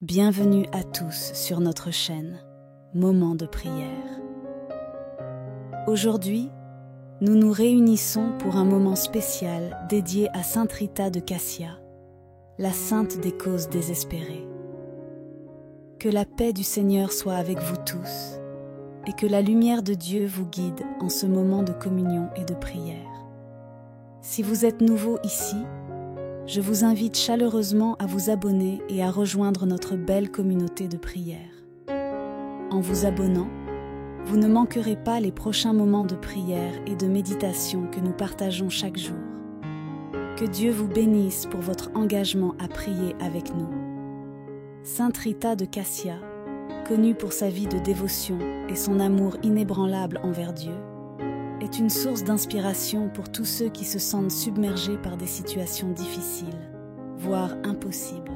Bienvenue à tous sur notre chaîne Moment de prière. Aujourd'hui, nous nous réunissons pour un moment spécial dédié à Sainte Rita de Cassia, la sainte des causes désespérées. Que la paix du Seigneur soit avec vous tous et que la lumière de Dieu vous guide en ce moment de communion et de prière. Si vous êtes nouveau ici, je vous invite chaleureusement à vous abonner et à rejoindre notre belle communauté de prière. En vous abonnant, vous ne manquerez pas les prochains moments de prière et de méditation que nous partageons chaque jour. Que Dieu vous bénisse pour votre engagement à prier avec nous. Sainte Rita de Cassia, connue pour sa vie de dévotion et son amour inébranlable envers Dieu, est une source d'inspiration pour tous ceux qui se sentent submergés par des situations difficiles, voire impossibles.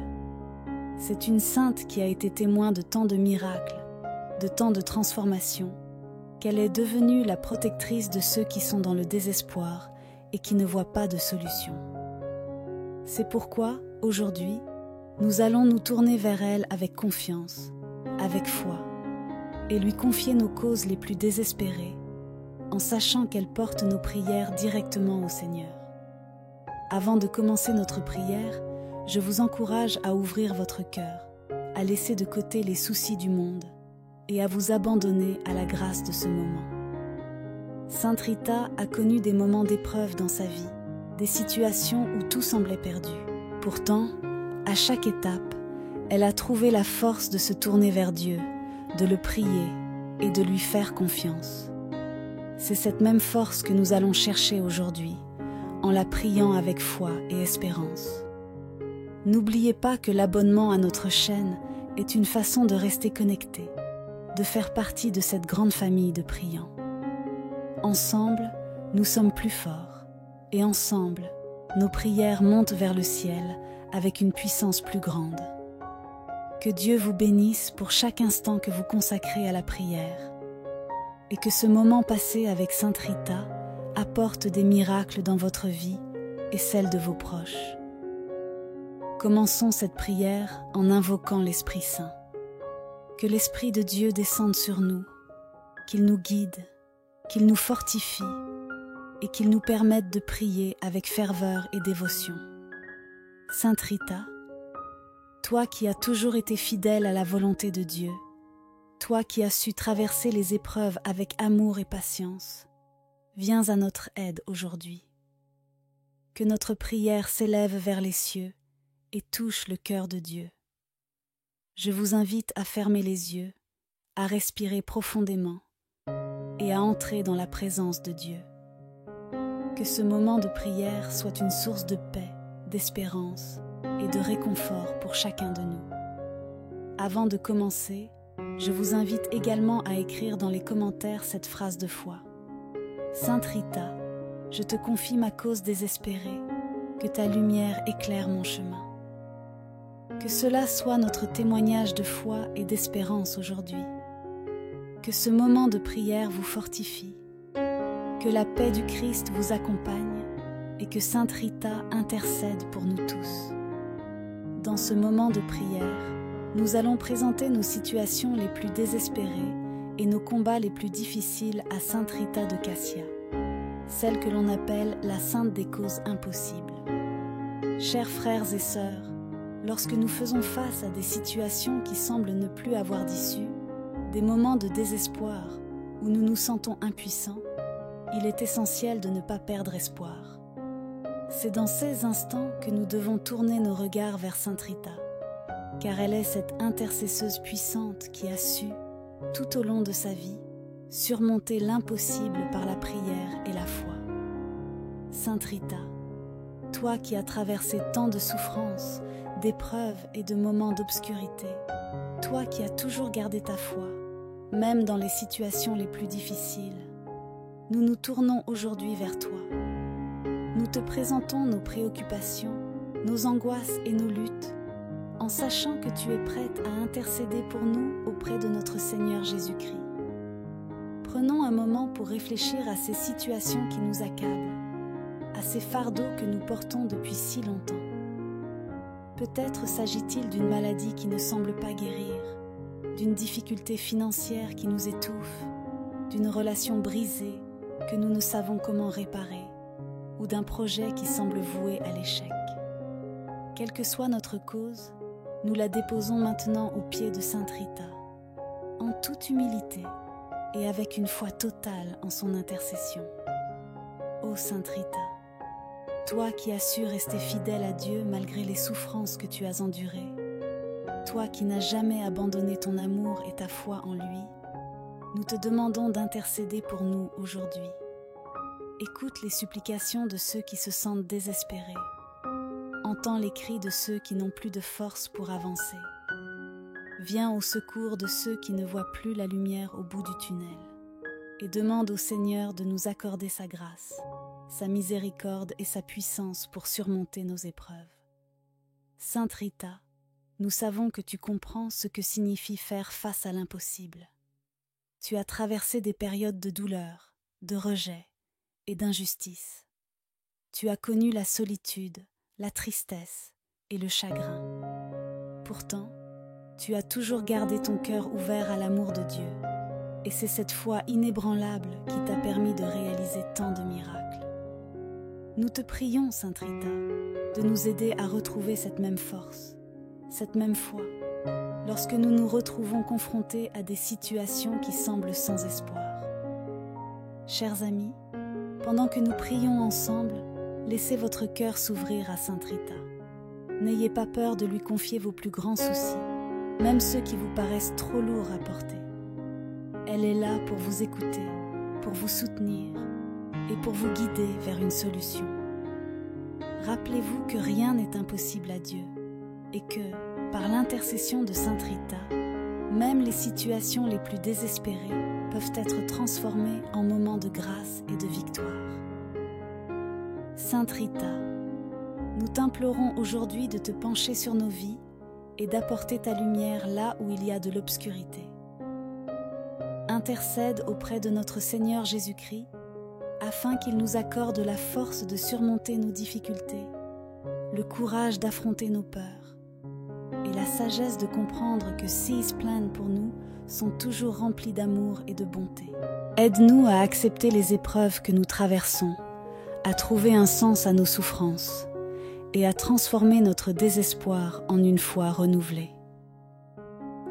C'est une sainte qui a été témoin de tant de miracles, de tant de transformations, qu'elle est devenue la protectrice de ceux qui sont dans le désespoir et qui ne voient pas de solution. C'est pourquoi, aujourd'hui, nous allons nous tourner vers elle avec confiance, avec foi, et lui confier nos causes les plus désespérées, en sachant qu'elle porte nos prières directement au Seigneur. Avant de commencer notre prière, je vous encourage à ouvrir votre cœur, à laisser de côté les soucis du monde et à vous abandonner à la grâce de ce moment. Sainte Rita a connu des moments d'épreuve dans sa vie, des situations où tout semblait perdu. Pourtant, à chaque étape, elle a trouvé la force de se tourner vers Dieu, de le prier et de lui faire confiance. C'est cette même force que nous allons chercher aujourd'hui, en la priant avec foi et espérance. N'oubliez pas que l'abonnement à notre chaîne est une façon de rester connecté, de faire partie de cette grande famille de priants. Ensemble, nous sommes plus forts, et ensemble, nos prières montent vers le ciel avec une puissance plus grande. Que Dieu vous bénisse pour chaque instant que vous consacrez à la prière, et que ce moment passé avec Sainte Rita apporte des miracles dans votre vie et celle de vos proches. Commençons cette prière en invoquant l'Esprit Saint. Que l'Esprit de Dieu descende sur nous, qu'il nous guide, qu'il nous fortifie et qu'il nous permette de prier avec ferveur et dévotion. Sainte Rita, toi qui as toujours été fidèle à la volonté de Dieu, toi qui as su traverser les épreuves avec amour et patience, viens à notre aide aujourd'hui. Que notre prière s'élève vers les cieux et touche le cœur de Dieu. Je vous invite à fermer les yeux, à respirer profondément et à entrer dans la présence de Dieu. Que ce moment de prière soit une source de paix, d'espérance et de réconfort pour chacun de nous. Avant de commencer, je vous invite également à écrire dans les commentaires cette phrase de foi. Sainte Rita, je te confie ma cause désespérée, que ta lumière éclaire mon chemin. Que cela soit notre témoignage de foi et d'espérance aujourd'hui. Que ce moment de prière vous fortifie, que la paix du Christ vous accompagne et que Sainte Rita intercède pour nous tous. Dans ce moment de prière, nous allons présenter nos situations les plus désespérées et nos combats les plus difficiles à Sainte Rita de Cassia, celle que l'on appelle la sainte des causes impossibles. Chers frères et sœurs, lorsque nous faisons face à des situations qui semblent ne plus avoir d'issue, des moments de désespoir où nous nous sentons impuissants, il est essentiel de ne pas perdre espoir. C'est dans ces instants que nous devons tourner nos regards vers Sainte Rita, car elle est cette intercesseuse puissante qui a su, tout au long de sa vie, surmonter l'impossible par la prière et la foi. Sainte Rita, toi qui as traversé tant de souffrances, d'épreuves et de moments d'obscurité, toi qui as toujours gardé ta foi, même dans les situations les plus difficiles, nous nous tournons aujourd'hui vers toi. Nous te présentons nos préoccupations, nos angoisses et nos luttes, en sachant que tu es prête à intercéder pour nous auprès de notre Seigneur Jésus-Christ. Prenons un moment pour réfléchir à ces situations qui nous accablent, à ces fardeaux que nous portons depuis si longtemps. Peut-être s'agit-il d'une maladie qui ne semble pas guérir, d'une difficulté financière qui nous étouffe, d'une relation brisée que nous ne savons comment réparer, ou d'un projet qui semble voué à l'échec. Quelle que soit notre cause, nous la déposons maintenant aux pieds de Sainte Rita, en toute humilité et avec une foi totale en son intercession. Ô Sainte Rita, toi qui as su rester fidèle à Dieu malgré les souffrances que tu as endurées, toi qui n'as jamais abandonné ton amour et ta foi en lui, nous te demandons d'intercéder pour nous aujourd'hui. Écoute les supplications de ceux qui se sentent désespérés. Entends les cris de ceux qui n'ont plus de force pour avancer. Viens au secours de ceux qui ne voient plus la lumière au bout du tunnel. Et demande au Seigneur de nous accorder sa grâce, sa miséricorde et sa puissance pour surmonter nos épreuves. Sainte Rita, nous savons que tu comprends ce que signifie faire face à l'impossible. Tu as traversé des périodes de douleur, de rejet et d'injustice. Tu as connu la solitude, la tristesse et le chagrin. Pourtant, tu as toujours gardé ton cœur ouvert à l'amour de Dieu, et c'est cette foi inébranlable qui t'a permis de réaliser tant de miracles. Nous te prions, Sainte Rita, de nous aider à retrouver cette même force, cette même foi, lorsque nous nous retrouvons confrontés à des situations qui semblent sans espoir. Chers amis, pendant que nous prions ensemble, laissez votre cœur s'ouvrir à Sainte Rita. N'ayez pas peur de lui confier vos plus grands soucis, même ceux qui vous paraissent trop lourds à porter. Elle est là pour vous écouter, pour vous soutenir et pour vous guider vers une solution. Rappelez-vous que rien n'est impossible à Dieu et que, par l'intercession de Sainte Rita, même les situations les plus désespérées peuvent être transformées en moments de grâce et de victoire. Sainte Rita, nous t'implorons aujourd'hui de te pencher sur nos vies et d'apporter ta lumière là où il y a de l'obscurité. Intercède auprès de notre Seigneur Jésus-Christ afin qu'il nous accorde la force de surmonter nos difficultés, le courage d'affronter nos peurs et la sagesse de comprendre que si His plans pour nous sont toujours remplis d'amour et de bonté. Aide-nous à accepter les épreuves que nous traversons, à trouver un sens à nos souffrances et à transformer notre désespoir en une foi renouvelée.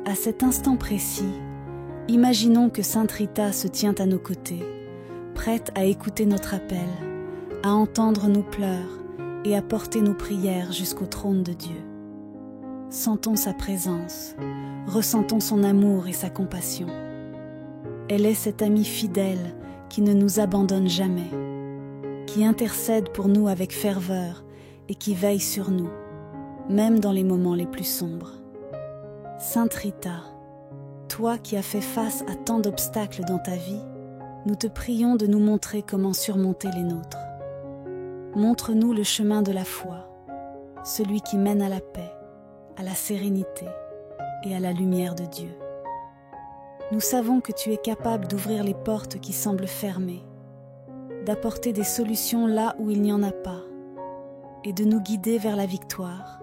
À cet instant précis, imaginons que Sainte Rita se tient à nos côtés, prête à écouter notre appel, à entendre nos pleurs et à porter nos prières jusqu'au trône de Dieu. Sentons sa présence, ressentons son amour et sa compassion. Elle est cette amie fidèle qui ne nous abandonne jamais, qui intercède pour nous avec ferveur et qui veille sur nous, même dans les moments les plus sombres. Sainte Rita, toi qui as fait face à tant d'obstacles dans ta vie, nous te prions de nous montrer comment surmonter les nôtres. Montre-nous le chemin de la foi, celui qui mène à la paix, à la sérénité et à la lumière de Dieu. Nous savons que tu es capable d'ouvrir les portes qui semblent fermées, d'apporter des solutions là où il n'y en a pas, et de nous guider vers la victoire,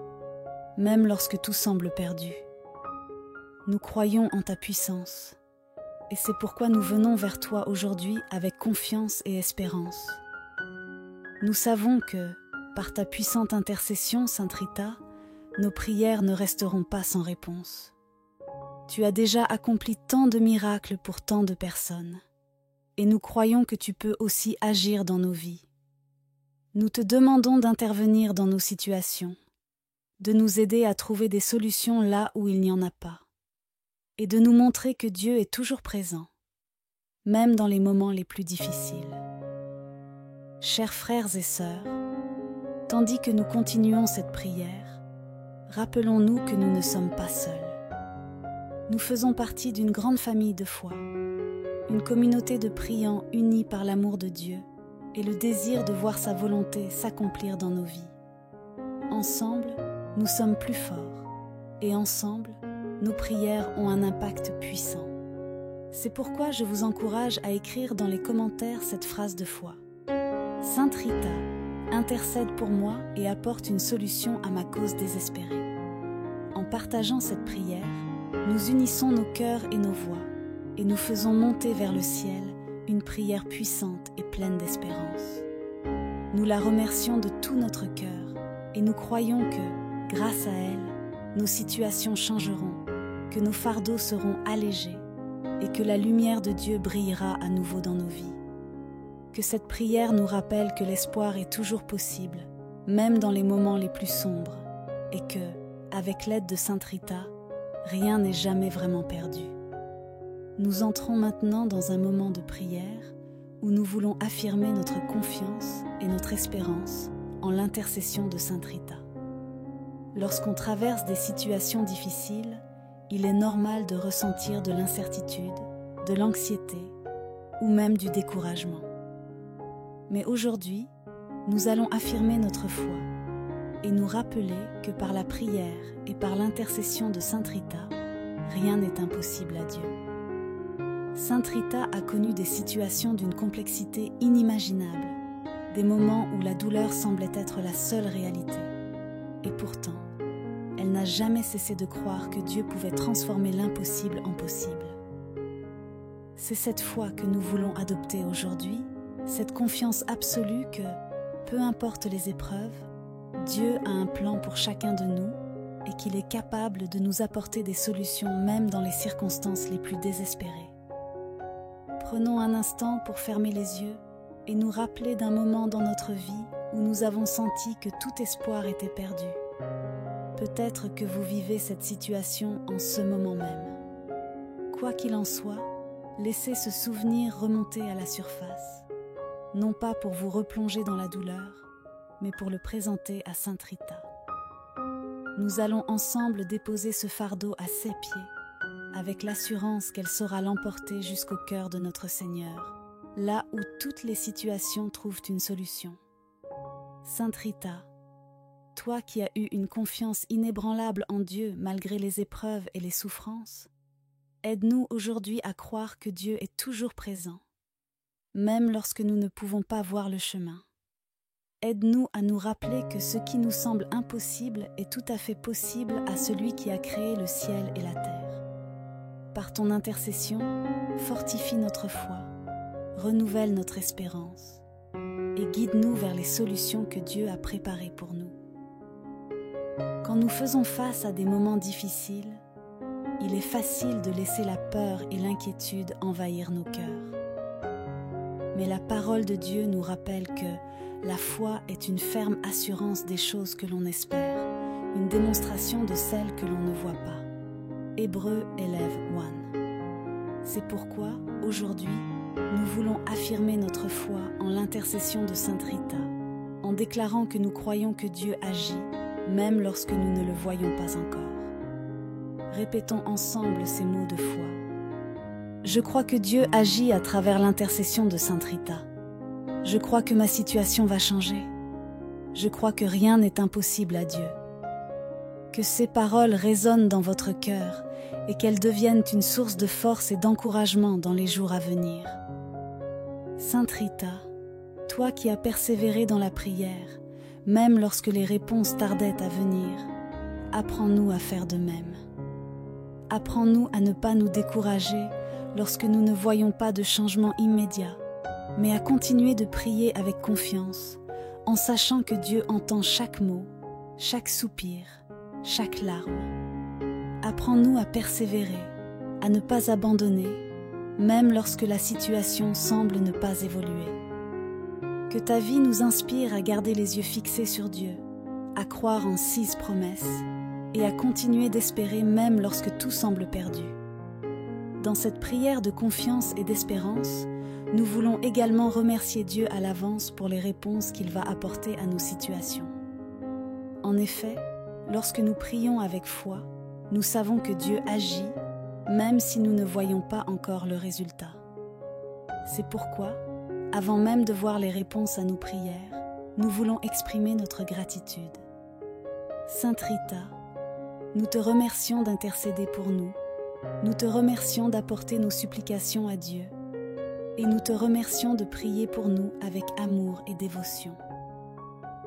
même lorsque tout semble perdu. Nous croyons en ta puissance, et c'est pourquoi nous venons vers toi aujourd'hui avec confiance et espérance. Nous savons que, par ta puissante intercession, Sainte Rita, nos prières ne resteront pas sans réponse. Tu as déjà accompli tant de miracles pour tant de personnes, et nous croyons que tu peux aussi agir dans nos vies. Nous te demandons d'intervenir dans nos situations, de nous aider à trouver des solutions là où il n'y en a pas, et de nous montrer que Dieu est toujours présent, même dans les moments les plus difficiles. Chers frères et sœurs, tandis que nous continuons cette prière, rappelons-nous que nous ne sommes pas seuls. Nous faisons partie d'une grande famille de foi, une communauté de priants unis par l'amour de Dieu et le désir de voir sa volonté s'accomplir dans nos vies. Ensemble, nous sommes plus forts, et ensemble, nos prières ont un impact puissant. C'est pourquoi je vous encourage à écrire dans les commentaires cette phrase de foi. Sainte Rita, intercède pour moi et apporte une solution à ma cause désespérée. En partageant cette prière, nous unissons nos cœurs et nos voix, et nous faisons monter vers le ciel une prière puissante et pleine d'espérance. Nous la remercions de tout notre cœur, et nous croyons que, grâce à elle, nos situations changeront, que nos fardeaux seront allégés, et que la lumière de Dieu brillera à nouveau dans nos vies. Que cette prière nous rappelle que l'espoir est toujours possible, même dans les moments les plus sombres, et que, avec l'aide de Sainte Rita, rien n'est jamais vraiment perdu. Nous entrons maintenant dans un moment de prière où nous voulons affirmer notre confiance et notre espérance en l'intercession de Sainte Rita. Lorsqu'on traverse des situations difficiles, il est normal de ressentir de l'incertitude, de l'anxiété ou même du découragement. Mais aujourd'hui, nous allons affirmer notre foi et nous rappeler que par la prière et par l'intercession de Sainte Rita, rien n'est impossible à Dieu. Sainte Rita a connu des situations d'une complexité inimaginable, des moments où la douleur semblait être la seule réalité. Et pourtant, elle n'a jamais cessé de croire que Dieu pouvait transformer l'impossible en possible. C'est cette foi que nous voulons adopter aujourd'hui, cette confiance absolue que, peu importe les épreuves, Dieu a un plan pour chacun de nous et qu'il est capable de nous apporter des solutions même dans les circonstances les plus désespérées. Prenons un instant pour fermer les yeux et nous rappeler d'un moment dans notre vie où nous avons senti que tout espoir était perdu. Peut-être que vous vivez cette situation en ce moment même. Quoi qu'il en soit, laissez ce souvenir remonter à la surface, non pas pour vous replonger dans la douleur, mais pour le présenter à Sainte Rita. Nous allons ensemble déposer ce fardeau à ses pieds, avec l'assurance qu'elle saura l'emporter jusqu'au cœur de notre Seigneur, là où toutes les situations trouvent une solution. Sainte Rita, toi qui as eu une confiance inébranlable en Dieu malgré les épreuves et les souffrances, aide-nous aujourd'hui à croire que Dieu est toujours présent, même lorsque nous ne pouvons pas voir le chemin. Aide-nous à nous rappeler que ce qui nous semble impossible est tout à fait possible à celui qui a créé le ciel et la terre. Par ton intercession, fortifie notre foi, renouvelle notre espérance et guide-nous vers les solutions que Dieu a préparées pour nous. Quand nous faisons face à des moments difficiles, il est facile de laisser la peur et l'inquiétude envahir nos cœurs. Mais la parole de Dieu nous rappelle que la foi est une ferme assurance des choses que l'on espère, une démonstration de celles que l'on ne voit pas. Hébreux élève 1. C'est pourquoi, aujourd'hui, nous voulons affirmer notre foi en l'intercession de Sainte Rita, en déclarant que nous croyons que Dieu agit, même lorsque nous ne le voyons pas encore. Répétons ensemble ces mots de foi. Je crois que Dieu agit à travers l'intercession de Sainte Rita. Je crois que ma situation va changer. Je crois que rien n'est impossible à Dieu. Que ces paroles résonnent dans votre cœur et qu'elles deviennent une source de force et d'encouragement dans les jours à venir. Sainte Rita, toi qui as persévéré dans la prière, même lorsque les réponses tardaient à venir, apprends-nous à faire de même. Apprends-nous à ne pas nous décourager lorsque nous ne voyons pas de changement immédiat, mais à continuer de prier avec confiance, en sachant que Dieu entend chaque mot, chaque soupir, chaque larme. Apprends-nous à persévérer, à ne pas abandonner, même lorsque la situation semble ne pas évoluer. Que ta vie nous inspire à garder les yeux fixés sur Dieu, à croire en 6 promesses et à continuer d'espérer même lorsque tout semble perdu. Dans cette prière de confiance et d'espérance, nous voulons également remercier Dieu à l'avance pour les réponses qu'il va apporter à nos situations. En effet, lorsque nous prions avec foi, nous savons que Dieu agit, même si nous ne voyons pas encore le résultat. C'est pourquoi, avant même de voir les réponses à nos prières, nous voulons exprimer notre gratitude. Sainte Rita, nous te remercions d'intercéder pour nous, nous te remercions d'apporter nos supplications à Dieu, et nous te remercions de prier pour nous avec amour et dévotion.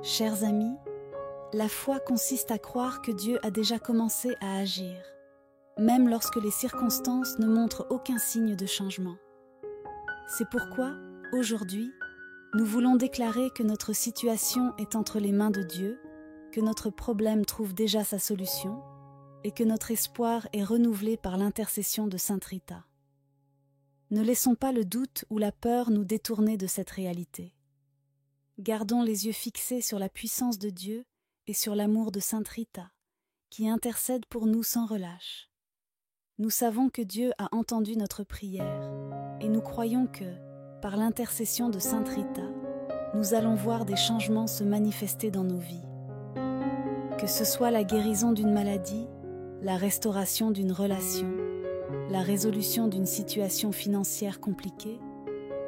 Chers amis, la foi consiste à croire que Dieu a déjà commencé à agir, même lorsque les circonstances ne montrent aucun signe de changement. C'est pourquoi, aujourd'hui, nous voulons déclarer que notre situation est entre les mains de Dieu, que notre problème trouve déjà sa solution et que notre espoir est renouvelé par l'intercession de Sainte Rita. Ne laissons pas le doute ou la peur nous détourner de cette réalité. Gardons les yeux fixés sur la puissance de Dieu et sur l'amour de Sainte Rita, qui intercède pour nous sans relâche. Nous savons que Dieu a entendu notre prière et nous croyons que, par l'intercession de Sainte Rita, nous allons voir des changements se manifester dans nos vies. Que ce soit la guérison d'une maladie, la restauration d'une relation, la résolution d'une situation financière compliquée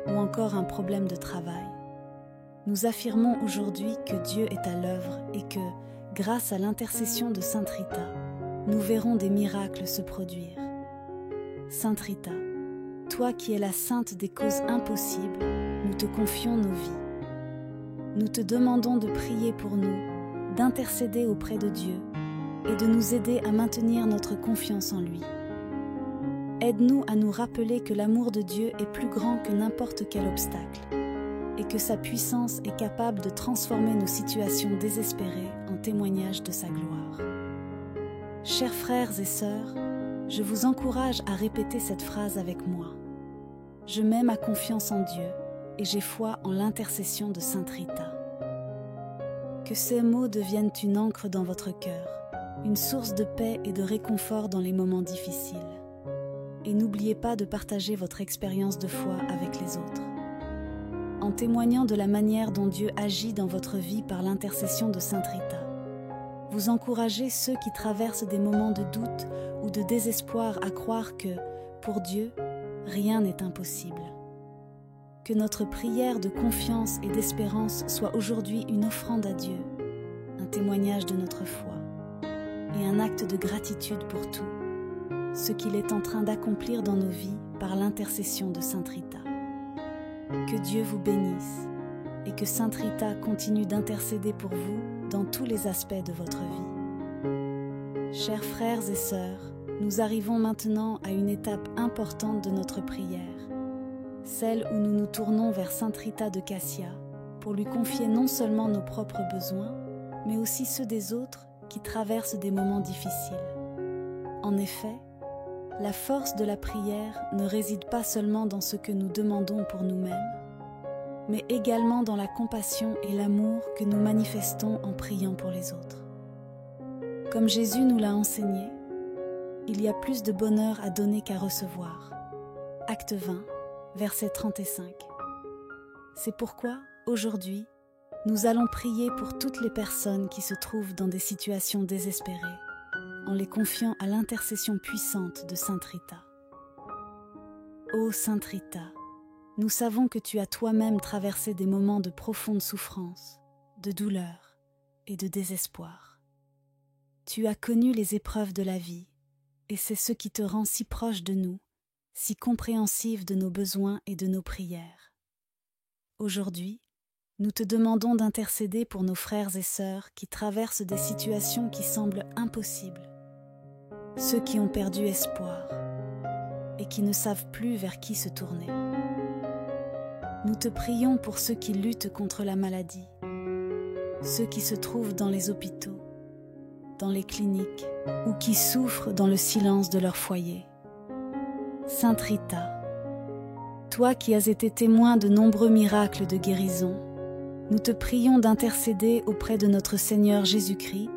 ou encore un problème de travail. Nous affirmons aujourd'hui que Dieu est à l'œuvre et que, grâce à l'intercession de Sainte Rita, nous verrons des miracles se produire. Sainte Rita, toi qui es la sainte des causes impossibles, nous te confions nos vies. Nous te demandons de prier pour nous, d'intercéder auprès de Dieu et de nous aider à maintenir notre confiance en lui. Aide-nous à nous rappeler que l'amour de Dieu est plus grand que n'importe quel obstacle et que sa puissance est capable de transformer nos situations désespérées en témoignage de sa gloire. Chers frères et sœurs, je vous encourage à répéter cette phrase avec moi. Je mets ma confiance en Dieu et j'ai foi en l'intercession de Sainte Rita. Que ces mots deviennent une encre dans votre cœur, une source de paix et de réconfort dans les moments difficiles. Et n'oubliez pas de partager votre expérience de foi avec les autres. En témoignant de la manière dont Dieu agit dans votre vie par l'intercession de Sainte Rita, vous encouragez ceux qui traversent des moments de doute ou de désespoir à croire que, pour Dieu, rien n'est impossible. Que notre prière de confiance et d'espérance soit aujourd'hui une offrande à Dieu, un témoignage de notre foi et un acte de gratitude pour tout, ce qu'il est en train d'accomplir dans nos vies par l'intercession de Sainte Rita. Que Dieu vous bénisse et que Sainte Rita continue d'intercéder pour vous dans tous les aspects de votre vie. Chers frères et sœurs, nous arrivons maintenant à une étape importante de notre prière, celle où nous nous tournons vers Sainte Rita de Cassia pour lui confier non seulement nos propres besoins, mais aussi ceux des autres qui traversent des moments difficiles. En effet, la force de la prière ne réside pas seulement dans ce que nous demandons pour nous-mêmes, mais également dans la compassion et l'amour que nous manifestons en priant pour les autres. Comme Jésus nous l'a enseigné, il y a plus de bonheur à donner qu'à recevoir. Acte 20, verset 35. C'est pourquoi, aujourd'hui, nous allons prier pour toutes les personnes qui se trouvent dans des situations désespérées, en les confiant à l'intercession puissante de Sainte Rita. Ô Sainte Rita, nous savons que tu as toi-même traversé des moments de profonde souffrance, de douleur et de désespoir. Tu as connu les épreuves de la vie, et c'est ce qui te rend si proche de nous, si compréhensive de nos besoins et de nos prières. Aujourd'hui, nous te demandons d'intercéder pour nos frères et sœurs qui traversent des situations qui semblent impossibles, ceux qui ont perdu espoir et qui ne savent plus vers qui se tourner. Nous te prions pour ceux qui luttent contre la maladie, ceux qui se trouvent dans les hôpitaux, dans les cliniques ou qui souffrent dans le silence de leur foyer. Sainte Rita, toi qui as été témoin de nombreux miracles de guérison, nous te prions d'intercéder auprès de notre Seigneur Jésus-Christ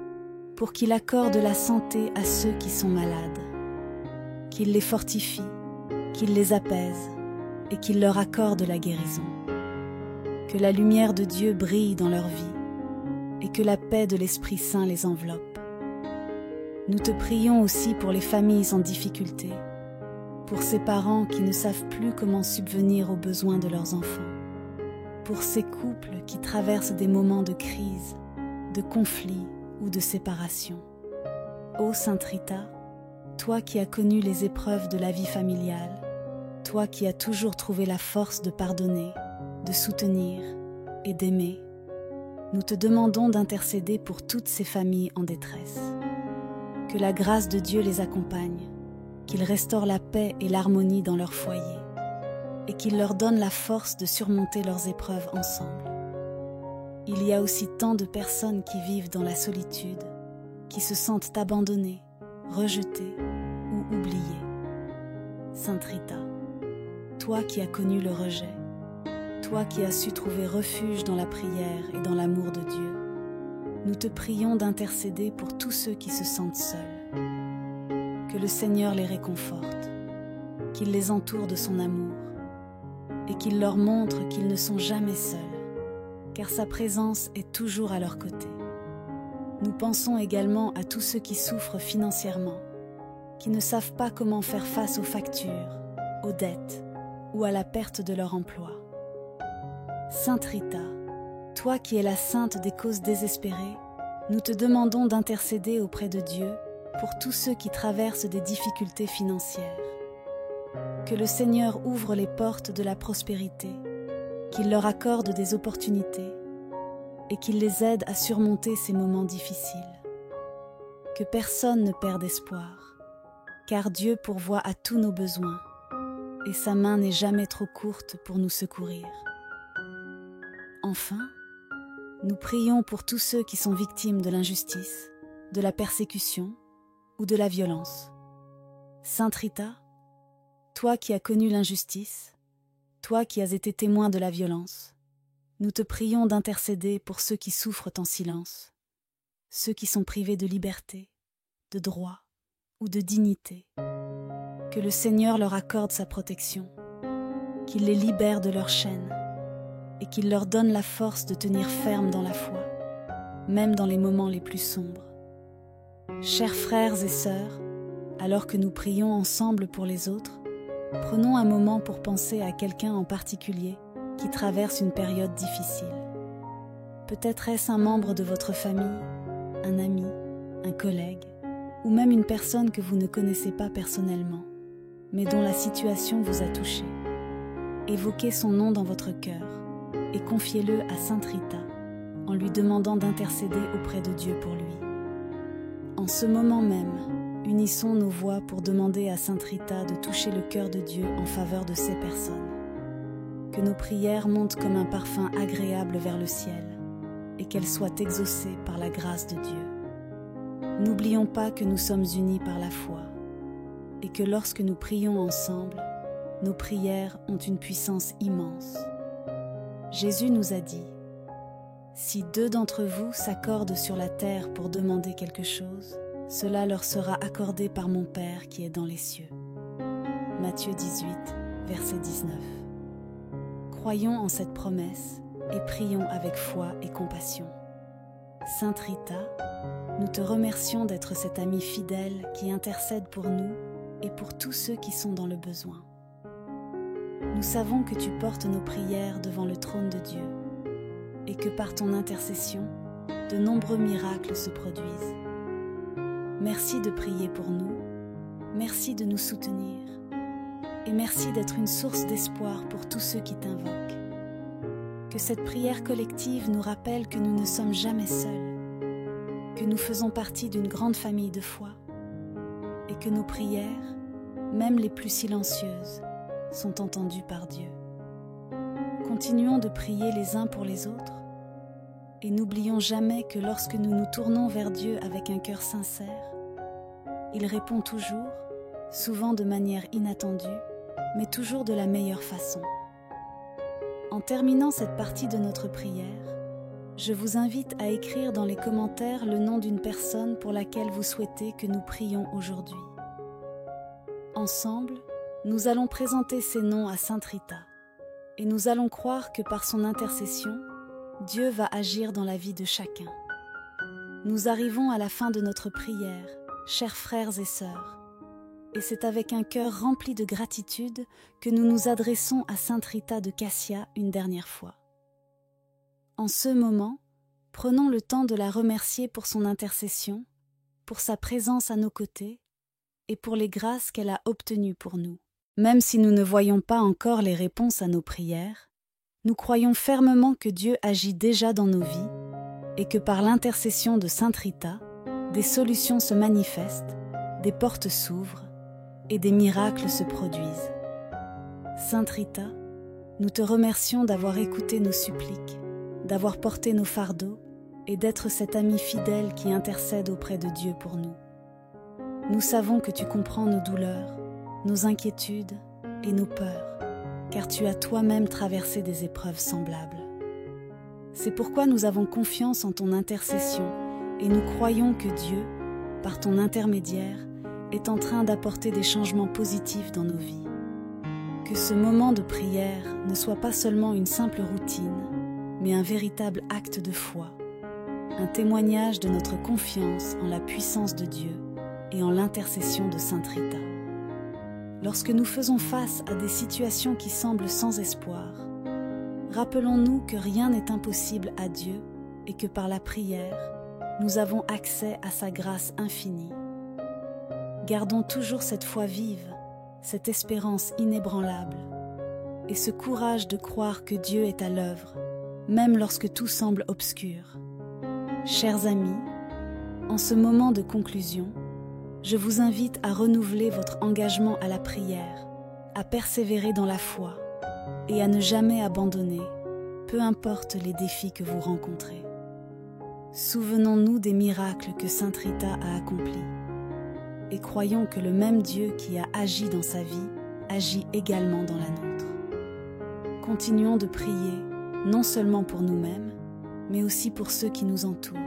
pour qu'il accorde la santé à ceux qui sont malades, qu'il les fortifie, qu'il les apaise et qu'il leur accorde la guérison. Que la lumière de Dieu brille dans leur vie et que la paix de l'Esprit Saint les enveloppe. Nous te prions aussi pour les familles en difficulté, pour ces parents qui ne savent plus comment subvenir aux besoins de leurs enfants, pour ces couples qui traversent des moments de crise, de conflit ou de séparation. Ô Sainte Rita, toi qui as connu les épreuves de la vie familiale, toi qui as toujours trouvé la force de pardonner, de soutenir et d'aimer, nous te demandons d'intercéder pour toutes ces familles en détresse. Que la grâce de Dieu les accompagne, qu'il restaure la paix et l'harmonie dans leur foyer, et qu'il leur donne la force de surmonter leurs épreuves ensemble. Il y a aussi tant de personnes qui vivent dans la solitude, qui se sentent abandonnées, rejetées ou oubliées. Sainte Rita, toi qui as connu le rejet, toi qui as su trouver refuge dans la prière et dans l'amour de Dieu, nous te prions d'intercéder pour tous ceux qui se sentent seuls. Que le Seigneur les réconforte, qu'il les entoure de son amour et qu'il leur montre qu'ils ne sont jamais seuls, car sa présence est toujours à leur côté. Nous pensons également à tous ceux qui souffrent financièrement, qui ne savent pas comment faire face aux factures, aux dettes ou à la perte de leur emploi. Sainte Rita, toi qui es la sainte des causes désespérées, nous te demandons d'intercéder auprès de Dieu pour tous ceux qui traversent des difficultés financières. Que le Seigneur ouvre les portes de la prospérité, qu'il leur accorde des opportunités et qu'il les aide à surmonter ces moments difficiles. Que personne ne perde espoir, car Dieu pourvoit à tous nos besoins et sa main n'est jamais trop courte pour nous secourir. Enfin, nous prions pour tous ceux qui sont victimes de l'injustice, de la persécution ou de la violence. Sainte Rita, toi qui as connu l'injustice, toi qui as été témoin de la violence, nous te prions d'intercéder pour ceux qui souffrent en silence, ceux qui sont privés de liberté, de droit ou de dignité. Que le Seigneur leur accorde sa protection, qu'il les libère de leurs chaînes et qu'il leur donne la force de tenir ferme dans la foi, même dans les moments les plus sombres. Chers frères et sœurs, alors que nous prions ensemble pour les autres, prenons un moment pour penser à quelqu'un en particulier qui traverse une période difficile. Peut-être est-ce un membre de votre famille, un ami, un collègue, ou même une personne que vous ne connaissez pas personnellement, mais dont la situation vous a touché. Évoquez son nom dans votre cœur et confiez-le à Sainte Rita en lui demandant d'intercéder auprès de Dieu pour lui. En ce moment même, unissons nos voix pour demander à Sainte Rita de toucher le cœur de Dieu en faveur de ces personnes. Que nos prières montent comme un parfum agréable vers le ciel et qu'elles soient exaucées par la grâce de Dieu. N'oublions pas que nous sommes unis par la foi et que lorsque nous prions ensemble, nos prières ont une puissance immense. Jésus nous a dit : « Si 2 d'entre vous s'accordent sur la terre pour demander quelque chose, cela leur sera accordé par mon Père qui est dans les cieux. » Matthieu 18, verset 19. Croyons en cette promesse et prions avec foi et compassion. Sainte Rita, nous te remercions d'être cette amie fidèle qui intercède pour nous et pour tous ceux qui sont dans le besoin. Nous savons que tu portes nos prières devant le trône de Dieu et que par ton intercession, de nombreux miracles se produisent. Merci de prier pour nous, merci de nous soutenir et merci d'être une source d'espoir pour tous ceux qui t'invoquent. Que cette prière collective nous rappelle que nous ne sommes jamais seuls, que nous faisons partie d'une grande famille de foi et que nos prières, même les plus silencieuses, sont entendues par Dieu. Continuons de prier les uns pour les autres et n'oublions jamais que lorsque nous nous tournons vers Dieu avec un cœur sincère, il répond toujours, souvent de manière inattendue, mais toujours de la meilleure façon. En terminant cette partie de notre prière, je vous invite à écrire dans les commentaires le nom d'une personne pour laquelle vous souhaitez que nous prions aujourd'hui. Ensemble, nous allons présenter ces noms à Sainte Rita et nous allons croire que par son intercession, Dieu va agir dans la vie de chacun. Nous arrivons à la fin de notre prière, chers frères et sœurs, et c'est avec un cœur rempli de gratitude que nous nous adressons à Sainte Rita de Cassia une dernière fois. En ce moment, prenons le temps de la remercier pour son intercession, pour sa présence à nos côtés et pour les grâces qu'elle a obtenues pour nous. Même si nous ne voyons pas encore les réponses à nos prières, nous croyons fermement que Dieu agit déjà dans nos vies et que par l'intercession de Sainte Rita, des solutions se manifestent, des portes s'ouvrent et des miracles se produisent. Sainte Rita, nous te remercions d'avoir écouté nos suppliques, d'avoir porté nos fardeaux et d'être cette amie fidèle qui intercède auprès de Dieu pour nous. Nous savons que tu comprends nos douleurs, nos inquiétudes et nos peurs, car tu as toi-même traversé des épreuves semblables. C'est pourquoi nous avons confiance en ton intercession et nous croyons que Dieu, par ton intermédiaire, est en train d'apporter des changements positifs dans nos vies. Que ce moment de prière ne soit pas seulement une simple routine, mais un véritable acte de foi, un témoignage de notre confiance en la puissance de Dieu et en l'intercession de Sainte Rita. Lorsque nous faisons face à des situations qui semblent sans espoir, rappelons-nous que rien n'est impossible à Dieu et que par la prière, nous avons accès à sa grâce infinie. Gardons toujours cette foi vive, cette espérance inébranlable et ce courage de croire que Dieu est à l'œuvre, même lorsque tout semble obscur. Chers amis, en ce moment de conclusion, je vous invite à renouveler votre engagement à la prière, à persévérer dans la foi et à ne jamais abandonner, peu importe les défis que vous rencontrez. Souvenons-nous des miracles que Sainte Rita a accomplis et croyons que le même Dieu qui a agi dans sa vie agit également dans la nôtre. Continuons de prier, non seulement pour nous-mêmes, mais aussi pour ceux qui nous entourent,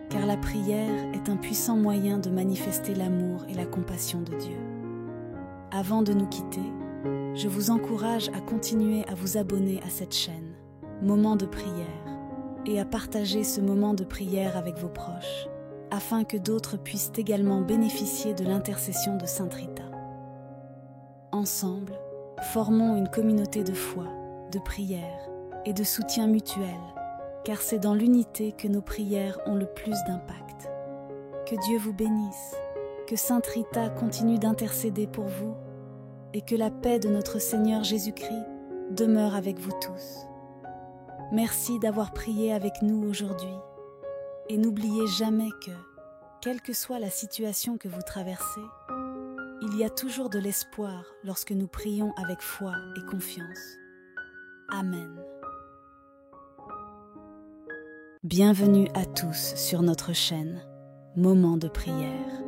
car la prière est un puissant moyen de manifester l'amour et la compassion de Dieu. Avant de nous quitter, je vous encourage à continuer à vous abonner à cette chaîne, Moment de prière, et à partager ce moment de prière avec vos proches, afin que d'autres puissent également bénéficier de l'intercession de Sainte Rita. Ensemble, formons une communauté de foi, de prière et de soutien mutuel, car c'est dans l'unité que nos prières ont le plus d'impact. Que Dieu vous bénisse, que Sainte Rita continue d'intercéder pour vous, et que la paix de notre Seigneur Jésus-Christ demeure avec vous tous. Merci d'avoir prié avec nous aujourd'hui, et n'oubliez jamais que, quelle que soit la situation que vous traversez, il y a toujours de l'espoir lorsque nous prions avec foi et confiance. Amen. Bienvenue à tous sur notre chaîne, Moment de prière.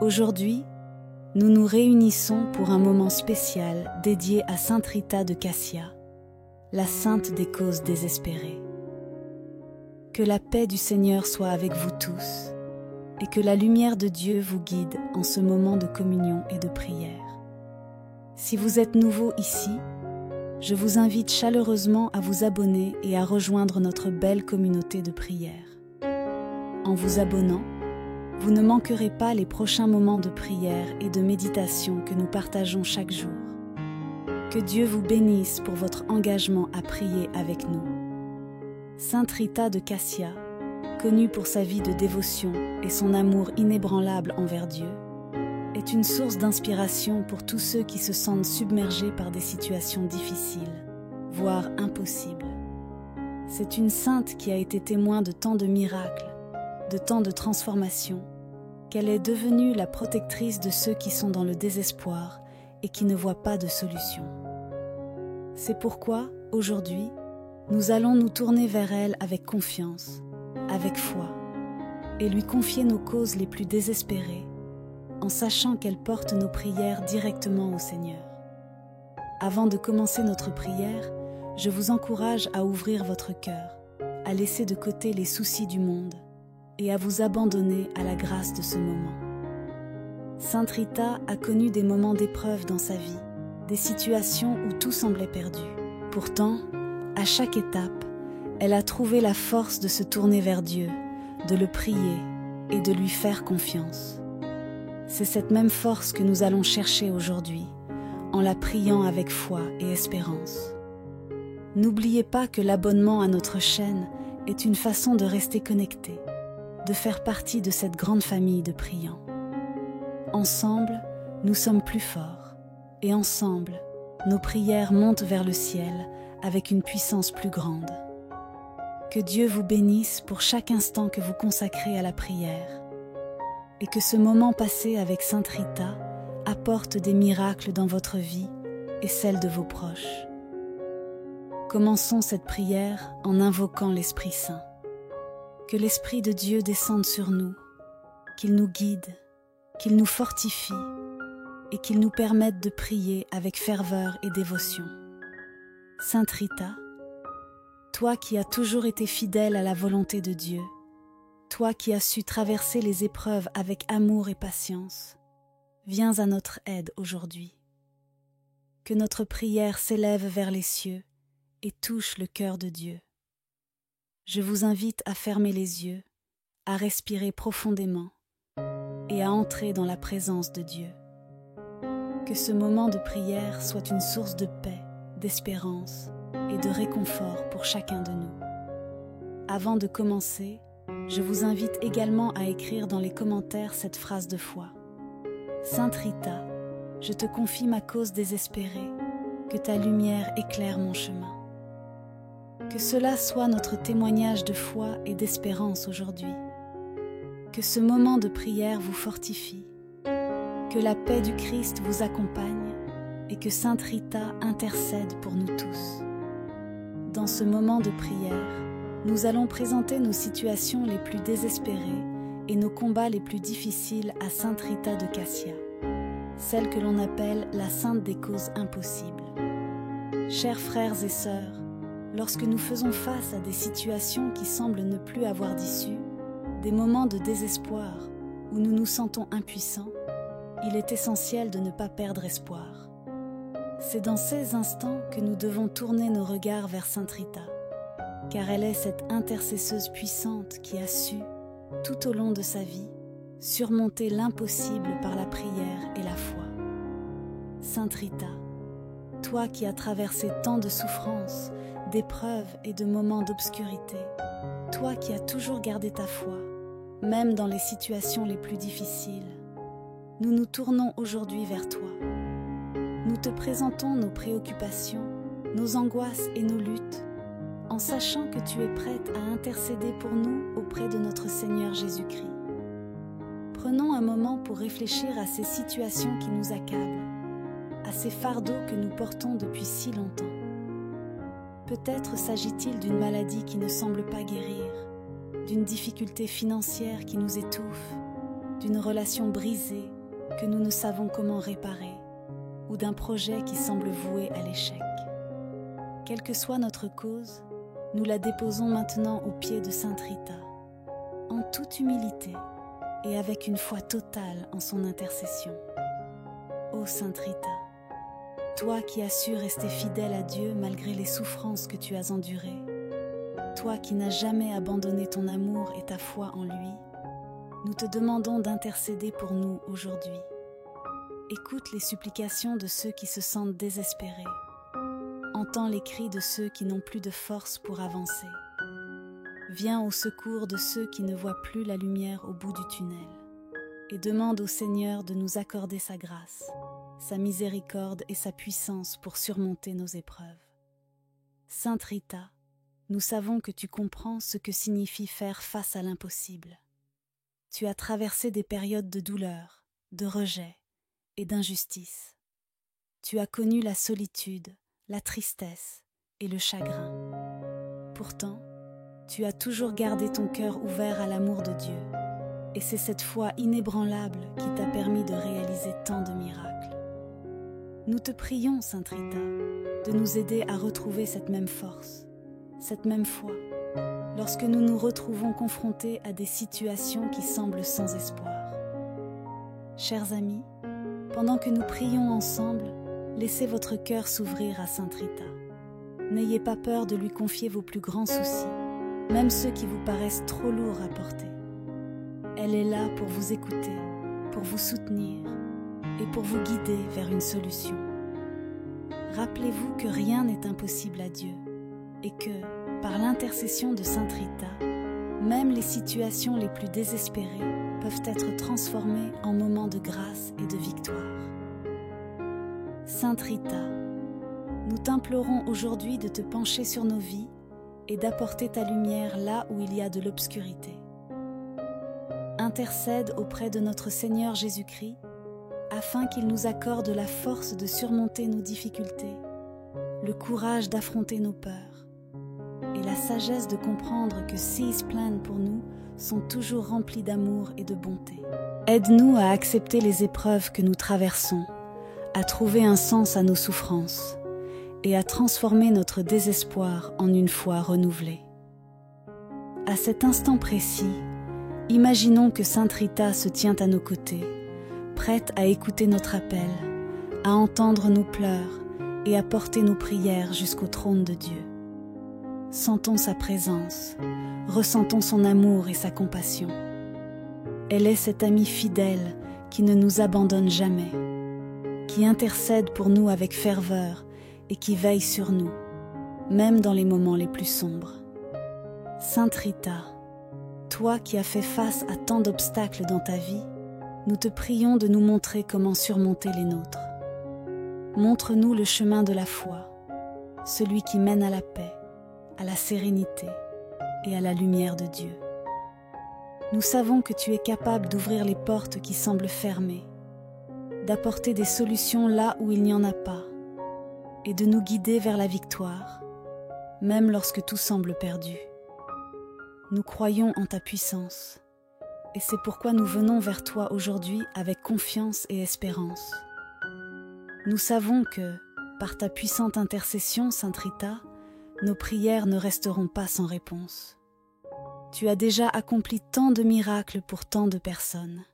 Aujourd'hui, nous nous réunissons pour un moment spécial dédié à Sainte Rita de Cassia, la sainte des causes désespérées. Que la paix du Seigneur soit avec vous tous et que la lumière de Dieu vous guide en ce moment de communion et de prière. Si vous êtes nouveau ici, je vous invite chaleureusement à vous abonner et à rejoindre notre belle communauté de prière. En vous abonnant, vous ne manquerez pas les prochains moments de prière et de méditation que nous partageons chaque jour. Que Dieu vous bénisse pour votre engagement à prier avec nous. Sainte Rita de Cassia, connue pour sa vie de dévotion et son amour inébranlable envers Dieu, est une source d'inspiration pour tous ceux qui se sentent submergés par des situations difficiles, voire impossibles. C'est une sainte qui a été témoin de tant de miracles, de tant de transformations, qu'elle est devenue la protectrice de ceux qui sont dans le désespoir et qui ne voient pas de solution. C'est pourquoi, aujourd'hui, nous allons nous tourner vers elle avec confiance, avec foi, et lui confier nos causes les plus désespérées, en sachant qu'elle porte nos prières directement au Seigneur. Avant de commencer notre prière, je vous encourage à ouvrir votre cœur, à laisser de côté les soucis du monde et à vous abandonner à la grâce de ce moment. Sainte Rita a connu des moments d'épreuve dans sa vie, des situations où tout semblait perdu. Pourtant, à chaque étape, elle a trouvé la force de se tourner vers Dieu, de le prier et de lui faire confiance. C'est cette même force que nous allons chercher aujourd'hui, en la priant avec foi et espérance. N'oubliez pas que l'abonnement à notre chaîne est une façon de rester connecté, de faire partie de cette grande famille de priants. Ensemble, nous sommes plus forts, et ensemble, nos prières montent vers le ciel avec une puissance plus grande. Que Dieu vous bénisse pour chaque instant que vous consacrez à la prière et que ce moment passé avec Sainte Rita apporte des miracles dans votre vie et celle de vos proches. Commençons cette prière en invoquant l'Esprit Saint. Que l'Esprit de Dieu descende sur nous, qu'il nous guide, qu'il nous fortifie et qu'il nous permette de prier avec ferveur et dévotion. Sainte Rita, toi qui as toujours été fidèle à la volonté de Dieu, toi qui as su traverser les épreuves avec amour et patience, viens à notre aide aujourd'hui. Que notre prière s'élève vers les cieux et touche le cœur de Dieu. Je vous invite à fermer les yeux, à respirer profondément et à entrer dans la présence de Dieu. Que ce moment de prière soit une source de paix, d'espérance et de réconfort pour chacun de nous. Avant de commencer, je vous invite également à écrire dans les commentaires cette phrase de foi. Sainte Rita, je te confie ma cause désespérée, que ta lumière éclaire mon chemin. Que cela soit notre témoignage de foi et d'espérance aujourd'hui. Que ce moment de prière vous fortifie, que la paix du Christ vous accompagne et que Sainte Rita intercède pour nous tous. Dans ce moment de prière, nous allons présenter nos situations les plus désespérées et nos combats les plus difficiles à Sainte Rita de Cassia, celle que l'on appelle la sainte des causes impossibles. Chers frères et sœurs, lorsque nous faisons face à des situations qui semblent ne plus avoir d'issue, des moments de désespoir où nous nous sentons impuissants, il est essentiel de ne pas perdre espoir. C'est dans ces instants que nous devons tourner nos regards vers Sainte Rita, car elle est cette intercesseuse puissante qui a su, tout au long de sa vie, surmonter l'impossible par la prière et la foi. Sainte Rita, toi qui as traversé tant de souffrances, d'épreuves et de moments d'obscurité, toi qui as toujours gardé ta foi, même dans les situations les plus difficiles, nous nous tournons aujourd'hui vers toi. Nous te présentons nos préoccupations, nos angoisses et nos luttes, en sachant que tu es prête à intercéder pour nous auprès de notre Seigneur Jésus-Christ. Prenons un moment pour réfléchir à ces situations qui nous accablent, à ces fardeaux que nous portons depuis si longtemps. Peut-être s'agit-il d'une maladie qui ne semble pas guérir, d'une difficulté financière qui nous étouffe, d'une relation brisée que nous ne savons comment réparer, ou d'un projet qui semble voué à l'échec. Quelle que soit notre cause, nous la déposons maintenant aux pieds de Sainte Rita, en toute humilité et avec une foi totale en son intercession. Ô Sainte Rita, toi qui as su rester fidèle à Dieu malgré les souffrances que tu as endurées, toi qui n'as jamais abandonné ton amour et ta foi en lui, nous te demandons d'intercéder pour nous aujourd'hui. Écoute les supplications de ceux qui se sentent désespérés. Entends les cris de ceux qui n'ont plus de force pour avancer. Viens au secours de ceux qui ne voient plus la lumière au bout du tunnel. Et demande au Seigneur de nous accorder sa grâce, sa miséricorde et sa puissance pour surmonter nos épreuves. Sainte Rita, nous savons que tu comprends ce que signifie faire face à l'impossible. Tu as traversé des périodes de douleur, de rejet et d'injustice. Tu as connu la solitude, la tristesse et le chagrin. Pourtant, tu as toujours gardé ton cœur ouvert à l'amour de Dieu, et c'est cette foi inébranlable qui t'a permis de réaliser tant de miracles. Nous te prions, Sainte Rita, de nous aider à retrouver cette même force, cette même foi, lorsque nous nous retrouvons confrontés à des situations qui semblent sans espoir. Chers amis, pendant que nous prions ensemble, laissez votre cœur s'ouvrir à Sainte Rita. N'ayez pas peur de lui confier vos plus grands soucis, même ceux qui vous paraissent trop lourds à porter. Elle est là pour vous écouter, pour vous soutenir et pour vous guider vers une solution. Rappelez-vous que rien n'est impossible à Dieu et que, par l'intercession de Sainte Rita, même les situations les plus désespérées peuvent être transformées en moments de grâce et de victoire. Sainte Rita, nous t'implorons aujourd'hui de te pencher sur nos vies et d'apporter ta lumière là où il y a de l'obscurité. Intercède auprès de notre Seigneur Jésus-Christ afin qu'il nous accorde la force de surmonter nos difficultés, le courage d'affronter nos peurs et la sagesse de comprendre que ses plans pour nous sont toujours remplis d'amour et de bonté. Aide-nous à accepter les épreuves que nous traversons, à trouver un sens à nos souffrances et à transformer notre désespoir en une foi renouvelée. À cet instant précis, imaginons que Sainte Rita se tient à nos côtés, prête à écouter notre appel, à entendre nos pleurs et à porter nos prières jusqu'au trône de Dieu. Sentons sa présence, ressentons son amour et sa compassion. Elle est cette amie fidèle qui ne nous abandonne jamais, qui intercède pour nous avec ferveur et qui veille sur nous, même dans les moments les plus sombres. Sainte Rita, toi qui as fait face à tant d'obstacles dans ta vie, nous te prions de nous montrer comment surmonter les nôtres. Montre-nous le chemin de la foi, celui qui mène à la paix, à la sérénité et à la lumière de Dieu. Nous savons que tu es capable d'ouvrir les portes qui semblent fermées, d'apporter des solutions là où il n'y en a pas, et de nous guider vers la victoire, même lorsque tout semble perdu. Nous croyons en ta puissance, et c'est pourquoi nous venons vers toi aujourd'hui avec confiance et espérance. Nous savons que, par ta puissante intercession, Sainte Rita, nos prières ne resteront pas sans réponse. Tu as déjà accompli tant de miracles pour tant de personnes,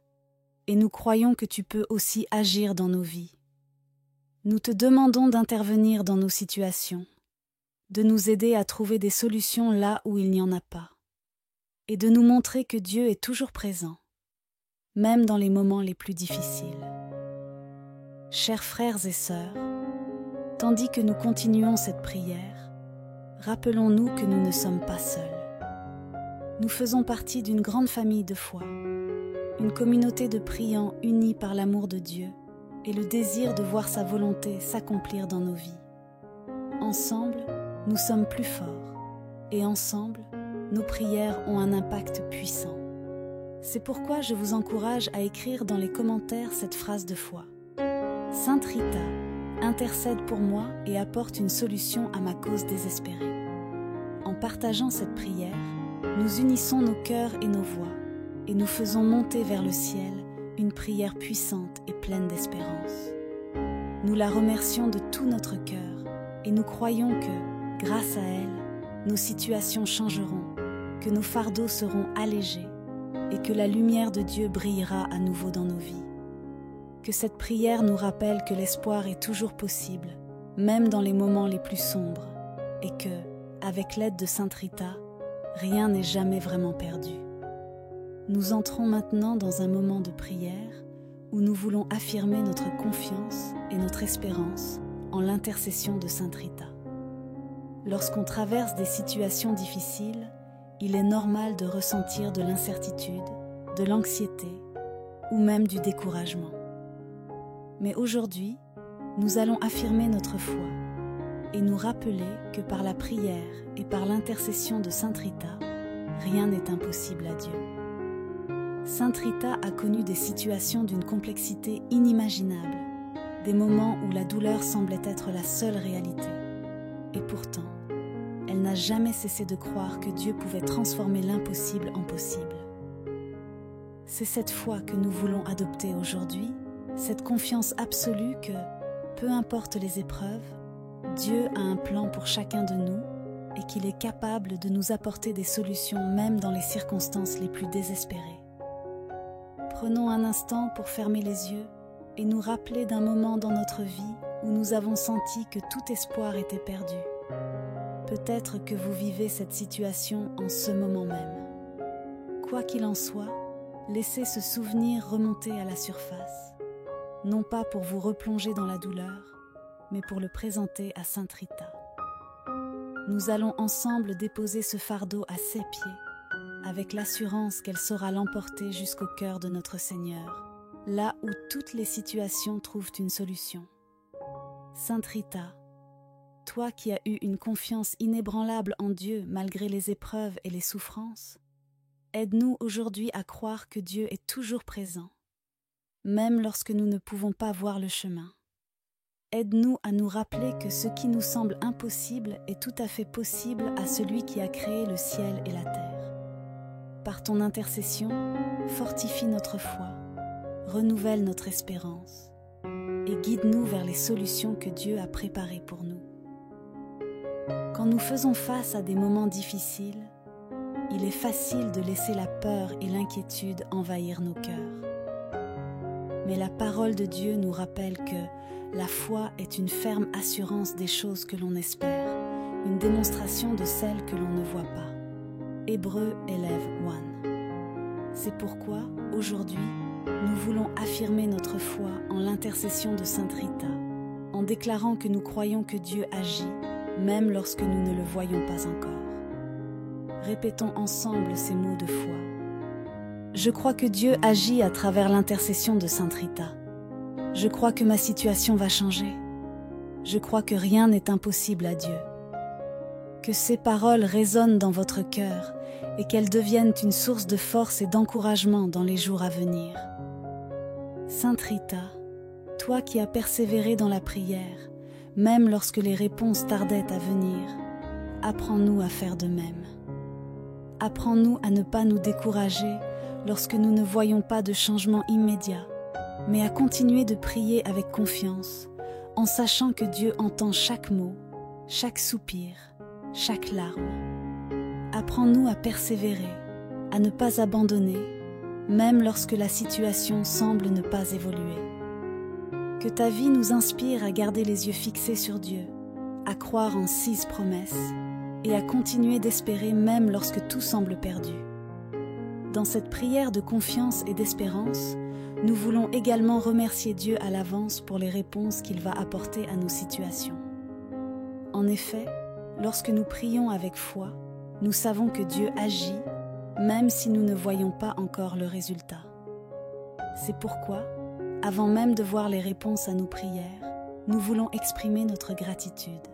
et nous croyons que tu peux aussi agir dans nos vies. Nous te demandons d'intervenir dans nos situations, de nous aider à trouver des solutions là où il n'y en a pas, et de nous montrer que Dieu est toujours présent, même dans les moments les plus difficiles. Chers frères et sœurs, tandis que nous continuons cette prière, rappelons-nous que nous ne sommes pas seuls. Nous faisons partie d'une grande famille de foi, une communauté de priants unis par l'amour de Dieu et le désir de voir sa volonté s'accomplir dans nos vies. Ensemble, nous sommes plus forts, et ensemble, nos prières ont un impact puissant. C'est pourquoi je vous encourage à écrire dans les commentaires cette phrase de foi. Sainte Rita, intercède pour moi et apporte une solution à ma cause désespérée. En partageant cette prière, nous unissons nos cœurs et nos voix, et nous faisons monter vers le ciel une prière puissante et pleine d'espérance. Nous la remercions de tout notre cœur, et nous croyons que, grâce à elle, nos situations changeront, que nos fardeaux seront allégés, et que la lumière de Dieu brillera à nouveau dans nos vies. Que cette prière nous rappelle que l'espoir est toujours possible, même dans les moments les plus sombres, et que, avec l'aide de Sainte Rita, rien n'est jamais vraiment perdu. Nous entrons maintenant dans un moment de prière où nous voulons affirmer notre confiance et notre espérance en l'intercession de Sainte Rita. Lorsqu'on traverse des situations difficiles, il est normal de ressentir de l'incertitude, de l'anxiété ou même du découragement. Mais aujourd'hui, nous allons affirmer notre foi et nous rappeler que par la prière et par l'intercession de Sainte Rita, rien n'est impossible à Dieu. Sainte Rita a connu des situations d'une complexité inimaginable, des moments où la douleur semblait être la seule réalité. Et pourtant, elle n'a jamais cessé de croire que Dieu pouvait transformer l'impossible en possible. C'est cette foi que nous voulons adopter aujourd'hui, cette confiance absolue que, peu importe les épreuves, Dieu a un plan pour chacun de nous et qu'il est capable de nous apporter des solutions même dans les circonstances les plus désespérées. Prenons un instant pour fermer les yeux et nous rappeler d'un moment dans notre vie où nous avons senti que tout espoir était perdu. Peut-être que vous vivez cette situation en ce moment même. Quoi qu'il en soit, laissez ce souvenir remonter à la surface, non pas pour vous replonger dans la douleur, mais pour le présenter à Sainte Rita. Nous allons ensemble déposer ce fardeau à ses pieds, avec l'assurance qu'elle saura l'emporter jusqu'au cœur de notre Seigneur, là où toutes les situations trouvent une solution. Sainte Rita, toi qui as eu une confiance inébranlable en Dieu malgré les épreuves et les souffrances, aide-nous aujourd'hui à croire que Dieu est toujours présent, même lorsque nous ne pouvons pas voir le chemin. Aide-nous à nous rappeler que ce qui nous semble impossible est tout à fait possible à celui qui a créé le ciel et la terre. Par ton intercession, fortifie notre foi, renouvelle notre espérance et guide-nous vers les solutions que Dieu a préparées pour nous. Quand nous faisons face à des moments difficiles, il est facile de laisser la peur et l'inquiétude envahir nos cœurs. Mais la parole de Dieu nous rappelle que la foi est une ferme assurance des choses que l'on espère, une démonstration de celles que l'on ne voit pas. Hébreux 11:1. C'est pourquoi, aujourd'hui, nous voulons affirmer notre foi en l'intercession de Sainte Rita, en déclarant que nous croyons que Dieu agit, même lorsque nous ne le voyons pas encore. Répétons ensemble ces mots de foi. Je crois que Dieu agit à travers l'intercession de Sainte Rita. Je crois que ma situation va changer. Je crois que rien n'est impossible à Dieu. Que ces paroles résonnent dans votre cœur et qu'elles deviennent une source de force et d'encouragement dans les jours à venir. Sainte Rita, toi qui as persévéré dans la prière, même lorsque les réponses tardaient à venir, apprends-nous à faire de même. Apprends-nous à ne pas nous décourager lorsque nous ne voyons pas de changement immédiat, mais à continuer de prier avec confiance, en sachant que Dieu entend chaque mot, chaque soupir, chaque larme. Apprends-nous à persévérer, à ne pas abandonner, même lorsque la situation semble ne pas évoluer. Que ta vie nous inspire à garder les yeux fixés sur Dieu, à croire en 6 promesses et à continuer d'espérer même lorsque tout semble perdu. Dans cette prière de confiance et d'espérance, nous voulons également remercier Dieu à l'avance pour les réponses qu'il va apporter à nos situations. En effet, lorsque nous prions avec foi, nous savons que Dieu agit, même si nous ne voyons pas encore le résultat. C'est pourquoi, avant même de voir les réponses à nos prières, nous voulons exprimer notre gratitude.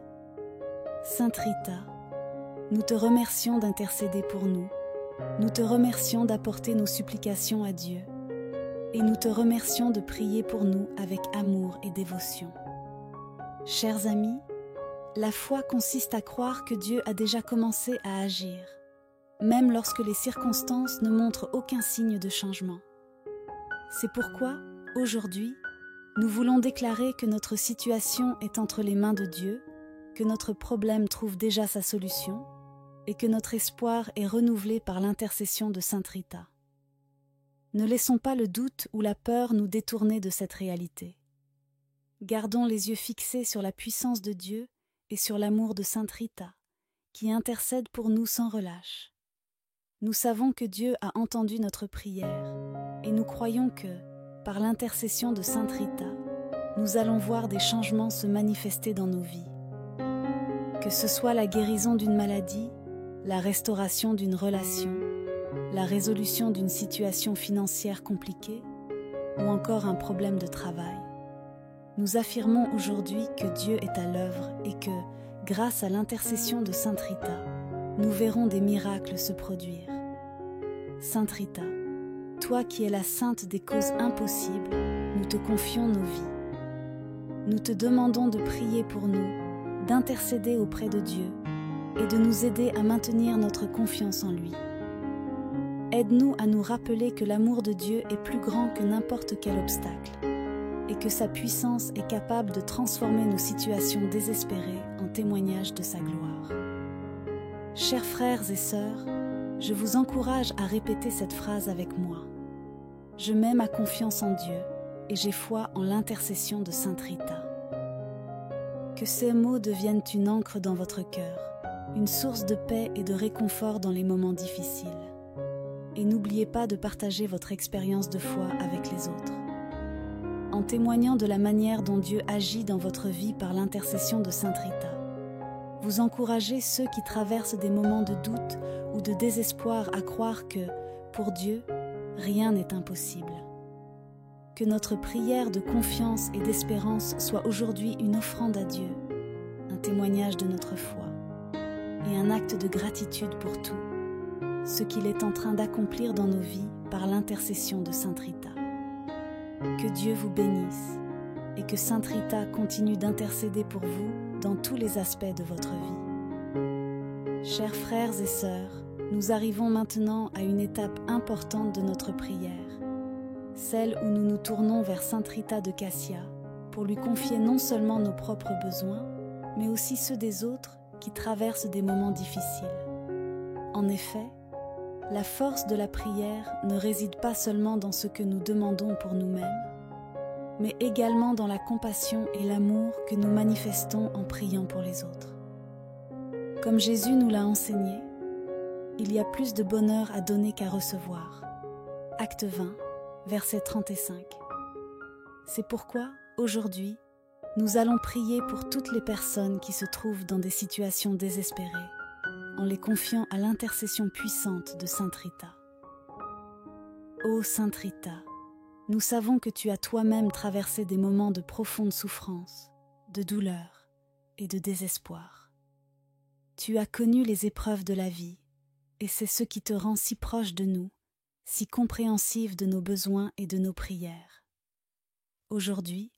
Sainte Rita, nous te remercions d'intercéder pour nous, nous te remercions d'apporter nos supplications à Dieu, et nous te remercions de prier pour nous avec amour et dévotion. Chers amis, la foi consiste à croire que Dieu a déjà commencé à agir, même lorsque les circonstances ne montrent aucun signe de changement. C'est pourquoi, aujourd'hui, nous voulons déclarer que notre situation est entre les mains de Dieu, que notre problème trouve déjà sa solution, et que notre espoir est renouvelé par l'intercession de Sainte Rita. Ne laissons pas le doute ou la peur nous détourner de cette réalité. Gardons les yeux fixés sur la puissance de Dieu et sur l'amour de Sainte Rita, qui intercède pour nous sans relâche. Nous savons que Dieu a entendu notre prière et nous croyons que, par l'intercession de Sainte Rita, nous allons voir des changements se manifester dans nos vies. Que ce soit la guérison d'une maladie, la restauration d'une relation, la résolution d'une situation financière compliquée ou encore un problème de travail. Nous affirmons aujourd'hui que Dieu est à l'œuvre et que, grâce à l'intercession de Sainte Rita, nous verrons des miracles se produire. Sainte Rita, toi qui es la sainte des causes impossibles, nous te confions nos vies. Nous te demandons de prier pour nous, d'intercéder auprès de Dieu et de nous aider à maintenir notre confiance en lui. Aide-nous à nous rappeler que l'amour de Dieu est plus grand que n'importe quel obstacle et que sa puissance est capable de transformer nos situations désespérées en témoignage de sa gloire. Chers frères et sœurs, je vous encourage à répéter cette phrase avec moi. Je mets ma confiance en Dieu et j'ai foi en l'intercession de Sainte Rita. Que ces mots deviennent une encre dans votre cœur, une source de paix et de réconfort dans les moments difficiles. Et n'oubliez pas de partager votre expérience de foi avec les autres. En témoignant de la manière dont Dieu agit dans votre vie par l'intercession de Sainte Rita, vous encouragez ceux qui traversent des moments de doute ou de désespoir à croire que, pour Dieu, rien n'est impossible. Que notre prière de confiance et d'espérance soit aujourd'hui une offrande à Dieu, un témoignage de notre foi et un acte de gratitude pour tout ce qu'il est en train d'accomplir dans nos vies par l'intercession de Sainte Rita. Que Dieu vous bénisse et que Sainte Rita continue d'intercéder pour vous dans tous les aspects de votre vie. Chers frères et sœurs, nous arrivons maintenant à une étape importante de notre prière, celle où nous nous tournons vers Sainte Rita de Cassia pour lui confier non seulement nos propres besoins, mais aussi ceux des autres qui traversent des moments difficiles. En effet, la force de la prière ne réside pas seulement dans ce que nous demandons pour nous-mêmes, mais également dans la compassion et l'amour que nous manifestons en priant pour les autres. Comme Jésus nous l'a enseigné, il y a plus de bonheur à donner qu'à recevoir. Acte 20, verset 35. C'est pourquoi, aujourd'hui, nous allons prier pour toutes les personnes qui se trouvent dans des situations désespérées, en les confiant à l'intercession puissante de Sainte Rita. Ô Sainte Rita, nous savons que tu as toi-même traversé des moments de profonde souffrance, de douleur et de désespoir. Tu as connu les épreuves de la vie, et c'est ce qui te rend si proche de nous, si compréhensive de nos besoins et de nos prières. Aujourd'hui,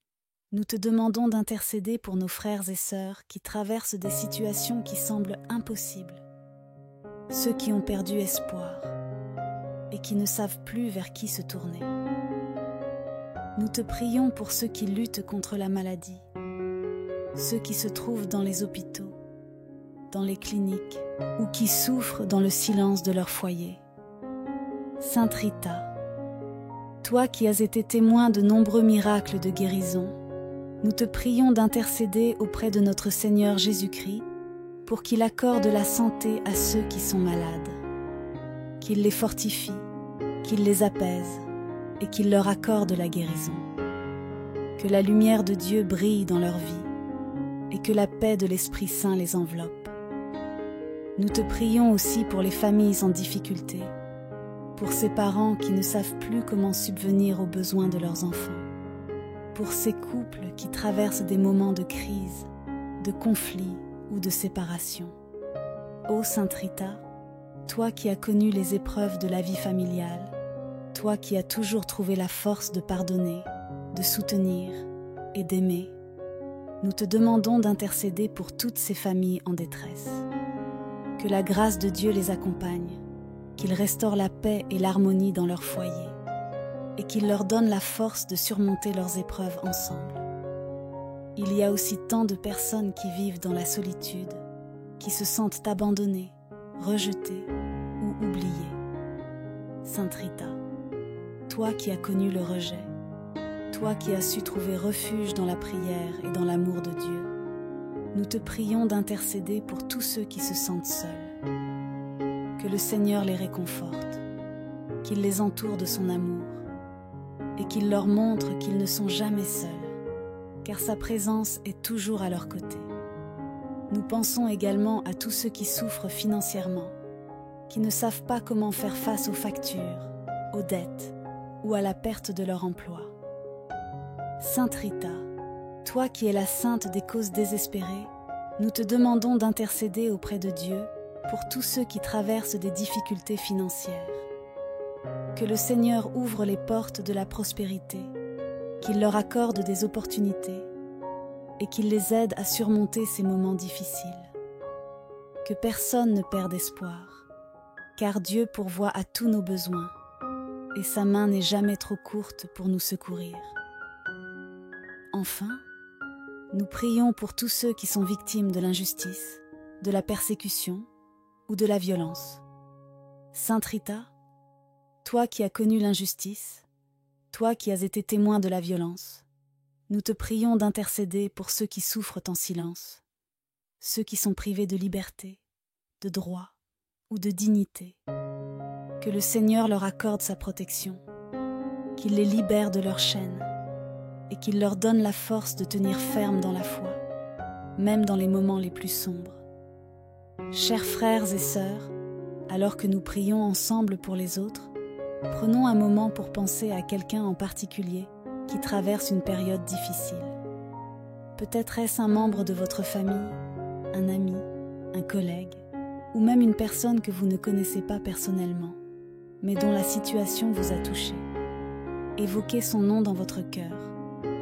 nous te demandons d'intercéder pour nos frères et sœurs qui traversent des situations qui semblent impossibles, ceux qui ont perdu espoir et qui ne savent plus vers qui se tourner. Nous te prions pour ceux qui luttent contre la maladie, ceux qui se trouvent dans les hôpitaux, dans les cliniques ou qui souffrent dans le silence de leur foyer. Sainte Rita, toi qui as été témoin de nombreux miracles de guérison, nous te prions d'intercéder auprès de notre Seigneur Jésus-Christ pour qu'il accorde la santé à ceux qui sont malades, qu'il les fortifie, qu'il les apaise et qu'il leur accorde la guérison. Que la lumière de Dieu brille dans leur vie et que la paix de l'Esprit Saint les enveloppe. Nous te prions aussi pour les familles en difficulté, pour ces parents qui ne savent plus comment subvenir aux besoins de leurs enfants, pour ces couples qui traversent des moments de crise, de conflit ou de séparation. Ô Sainte Rita, toi qui as connu les épreuves de la vie familiale, toi qui as toujours trouvé la force de pardonner, de soutenir et d'aimer, nous te demandons d'intercéder pour toutes ces familles en détresse. Que la grâce de Dieu les accompagne, qu'il restaure la paix et l'harmonie dans leur foyer, et qu'il leur donne la force de surmonter leurs épreuves ensemble. Il y a aussi tant de personnes qui vivent dans la solitude, qui se sentent abandonnées, rejetées ou oubliées. Sainte Rita, toi qui as connu le rejet, toi qui as su trouver refuge dans la prière et dans l'amour de Dieu, nous te prions d'intercéder pour tous ceux qui se sentent seuls. Que le Seigneur les réconforte, qu'il les entoure de son amour et qu'il leur montre qu'ils ne sont jamais seuls, car sa présence est toujours à leur côté. Nous pensons également à tous ceux qui souffrent financièrement, qui ne savent pas comment faire face aux factures, aux dettes ou à la perte de leur emploi. Sainte Rita, toi qui es la sainte des causes désespérées, nous te demandons d'intercéder auprès de Dieu pour tous ceux qui traversent des difficultés financières. Que le Seigneur ouvre les portes de la prospérité, qu'il leur accorde des opportunités et qu'il les aide à surmonter ces moments difficiles. Que personne ne perde espoir, car Dieu pourvoit à tous nos besoins et sa main n'est jamais trop courte pour nous secourir. Enfin, nous prions pour tous ceux qui sont victimes de l'injustice, de la persécution ou de la violence. Sainte Rita, toi qui as connu l'injustice, toi qui as été témoin de la violence, nous te prions d'intercéder pour ceux qui souffrent en silence, ceux qui sont privés de liberté, de droit ou de dignité. Que le Seigneur leur accorde sa protection, qu'il les libère de leurs chaînes et qu'il leur donne la force de tenir ferme dans la foi, même dans les moments les plus sombres. Chers frères et sœurs, alors que nous prions ensemble pour les autres, prenons un moment pour penser à quelqu'un en particulier qui traverse une période difficile. Peut-être est-ce un membre de votre famille, un ami, un collègue, ou même une personne que vous ne connaissez pas personnellement, mais dont la situation vous a touché. Évoquez son nom dans votre cœur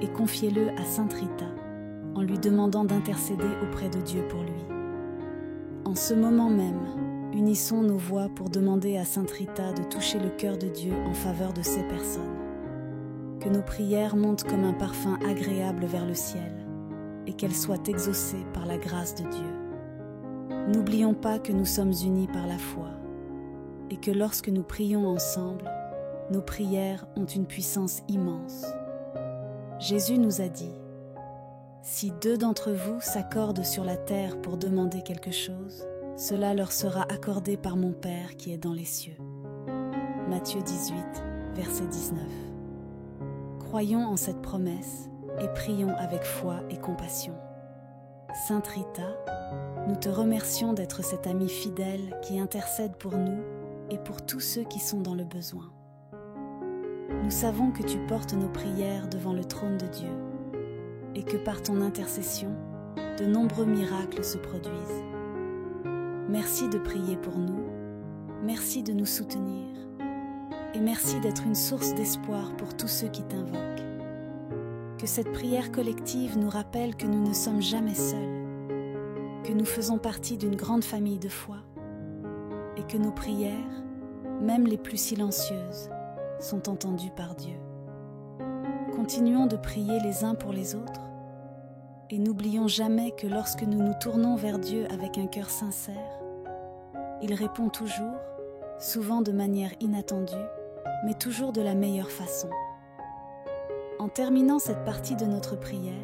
et confiez-le à Sainte Rita en lui demandant d'intercéder auprès de Dieu pour lui. En ce moment même, unissons nos voix pour demander à Sainte Rita de toucher le cœur de Dieu en faveur de ces personnes. Que nos prières montent comme un parfum agréable vers le ciel et qu'elles soient exaucées par la grâce de Dieu. N'oublions pas que nous sommes unis par la foi et que lorsque nous prions ensemble, nos prières ont une puissance immense. Jésus nous a dit : « Si 2 d'entre vous s'accordent sur la terre pour demander quelque chose, cela leur sera accordé par mon Père qui est dans les cieux. » Matthieu 18, verset 19. Croyons en cette promesse et prions avec foi et compassion. Sainte Rita, nous te remercions d'être cette amie fidèle qui intercède pour nous et pour tous ceux qui sont dans le besoin. Nous savons que tu portes nos prières devant le trône de Dieu et que par ton intercession, de nombreux miracles se produisent. Merci de prier pour nous, merci de nous soutenir et merci d'être une source d'espoir pour tous ceux qui t'invoquent. Que cette prière collective nous rappelle que nous ne sommes jamais seuls, que nous faisons partie d'une grande famille de foi et que nos prières, même les plus silencieuses, sont entendues par Dieu. Continuons de prier les uns pour les autres et n'oublions jamais que lorsque nous nous tournons vers Dieu avec un cœur sincère, il répond toujours, souvent de manière inattendue, mais toujours de la meilleure façon. En terminant cette partie de notre prière,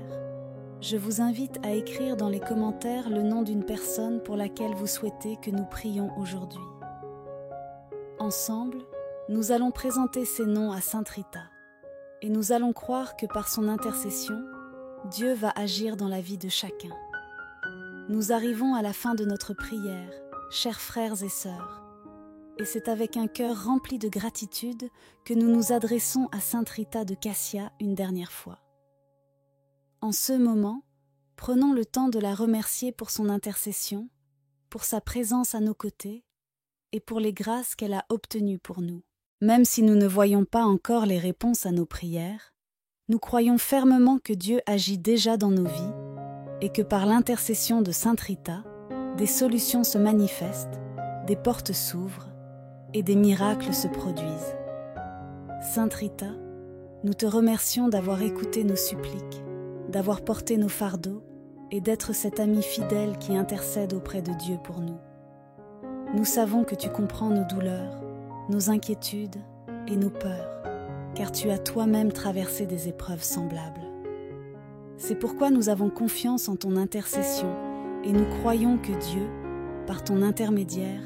je vous invite à écrire dans les commentaires le nom d'une personne pour laquelle vous souhaitez que nous prions aujourd'hui. Ensemble, nous allons présenter ces noms à Sainte Rita et nous allons croire que par son intercession, Dieu va agir dans la vie de chacun. Nous arrivons à la fin de notre prière, chers frères et sœurs, et c'est avec un cœur rempli de gratitude que nous nous adressons à Sainte Rita de Cassia une dernière fois. En ce moment, prenons le temps de la remercier pour son intercession, pour sa présence à nos côtés et pour les grâces qu'elle a obtenues pour nous. Même si nous ne voyons pas encore les réponses à nos prières, nous croyons fermement que Dieu agit déjà dans nos vies et que par l'intercession de Sainte Rita, des solutions se manifestent, des portes s'ouvrent et des miracles se produisent. Sainte Rita, nous te remercions d'avoir écouté nos suppliques, d'avoir porté nos fardeaux et d'être cette amie fidèle qui intercède auprès de Dieu pour nous. Nous savons que tu comprends nos douleurs, nos inquiétudes et nos peurs, car tu as toi-même traversé des épreuves semblables. C'est pourquoi nous avons confiance en ton intercession et nous croyons que Dieu, par ton intermédiaire,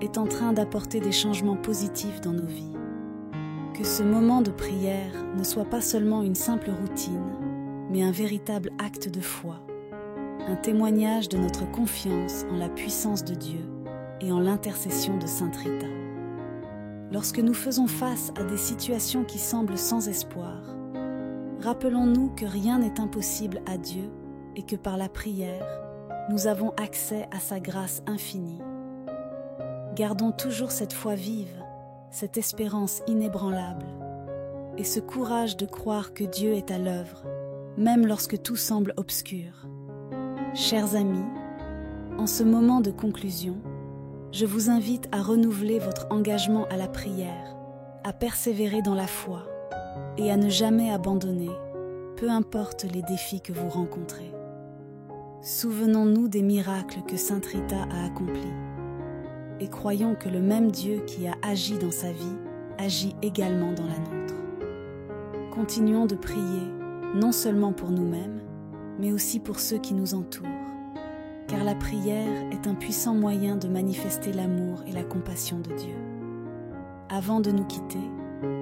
est en train d'apporter des changements positifs dans nos vies. Que ce moment de prière ne soit pas seulement une simple routine, mais un véritable acte de foi, un témoignage de notre confiance en la puissance de Dieu et en l'intercession de Sainte Rita. Lorsque nous faisons face à des situations qui semblent sans espoir, rappelons-nous que rien n'est impossible à Dieu et que par la prière, nous avons accès à sa grâce infinie. Gardons toujours cette foi vive, cette espérance inébranlable et ce courage de croire que Dieu est à l'œuvre, même lorsque tout semble obscur. Chers amis, en ce moment de conclusion, je vous invite à renouveler votre engagement à la prière, à persévérer dans la foi et à ne jamais abandonner, peu importe les défis que vous rencontrez. Souvenons-nous des miracles que Sainte Rita a accomplis et croyons que le même Dieu qui a agi dans sa vie agit également dans la nôtre. Continuons de prier, non seulement pour nous-mêmes, mais aussi pour ceux qui nous entourent, car la prière est un puissant moyen de manifester l'amour et la compassion de Dieu. Avant de nous quitter,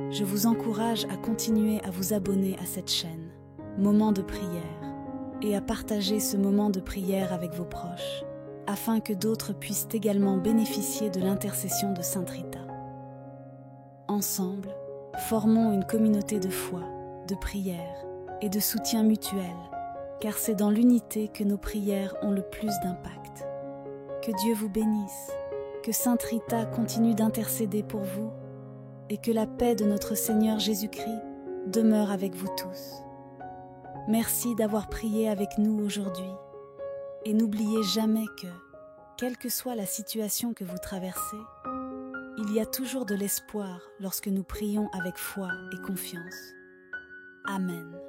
je vous encourage à continuer à vous abonner à cette chaîne, Moment de prière, et à partager ce moment de prière avec vos proches, afin que d'autres puissent également bénéficier de l'intercession de Sainte Rita. Ensemble, formons une communauté de foi, de prière et de soutien mutuel, car c'est dans l'unité que nos prières ont le plus d'impact. Que Dieu vous bénisse, que Sainte Rita continue d'intercéder pour vous, et que la paix de notre Seigneur Jésus-Christ demeure avec vous tous. Merci d'avoir prié avec nous aujourd'hui, et n'oubliez jamais que, quelle que soit la situation que vous traversez, il y a toujours de l'espoir lorsque nous prions avec foi et confiance. Amen.